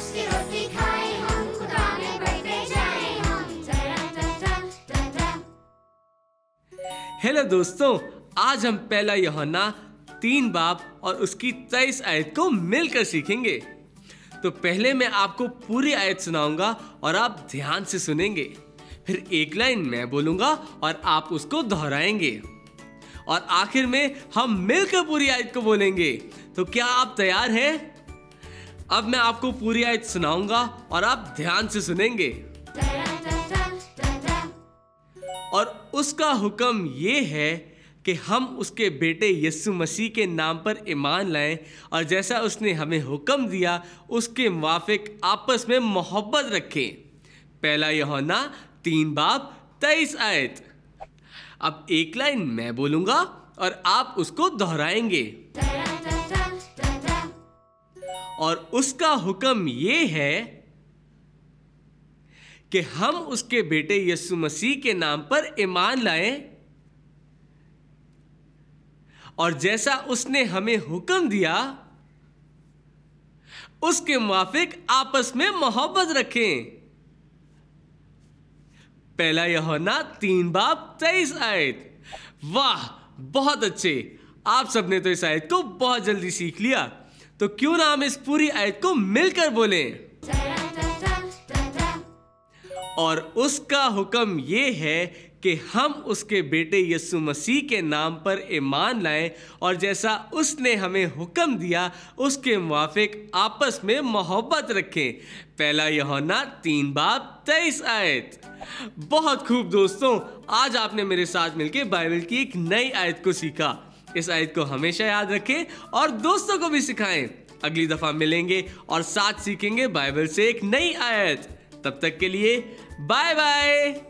उसकी रोटी खाएं हम, खुदा में बढ़ते जाएं हम। हेलो दोस्तों, आज हम पहला यूहन्ना 3 बाब और उसकी 23 आयत को मिलकर सीखेंगे। तो पहले मैं आपको पूरी आयत सुनाऊंगा और आप ध्यान से सुनेंगे। फिर एक लाइन मैं बोलूंगा और आप उसको दोहराएंगे और आखिर में हम मिलकर पूरी आयत को बोलेंगे। तो क्या आप तैयार हैं? अब मैं आपको पूरी आयत सुनाऊंगा और आप ध्यान से सुनेंगे। और उसका हुक्म ये है कि हम उसके बेटे यीशु मसीह के नाम पर ईमान लाएं और जैसा उसने हमें हुक्म दिया उसके मुवाफिक आपस में मोहब्बत रखें। पहला यूहन्ना 3 बाब 23 आयत। अब एक लाइन मैं बोलूंगा और आप उसको दोहराएंगे। और उसका हुक्म ये है कि हम उसके बेटे यीशु मसीह के नाम पर ईमान लाएं और जैसा उसने हमें हुक्म दिया उसके मुवाफिक आपस में मोहब्बत रखें। पहला यूहन्ना 3 बाब 23 आयत। वाह, बहुत अच्छे। आप सबने तो इस आयत को बहुत जल्दी सीख लिया। तो क्यों ना हम इस पूरी आयत को मिलकर बोलें। और उसका हुक्म ये है कि हम उसके बेटे यीशु मसीह के नाम पर ईमान लाएं और जैसा उसने हमें हुक्म दिया उसके मुवाफिक आपस में मोहब्बत रखें। पहला यूहन्ना 3 बाब 23 आयत। बहुत खूब दोस्तों, आज आपने मेरे साथ मिलकर बाइबल की एक नई आयत को सीखा। इस आयत को हमेशा याद रखें और दोस्तों को भी सिखाएं। अगली दफा मिलेंगे और साथ सीखेंगे बाइबल से एक नई आयत। तब तक के लिए बाय बाय।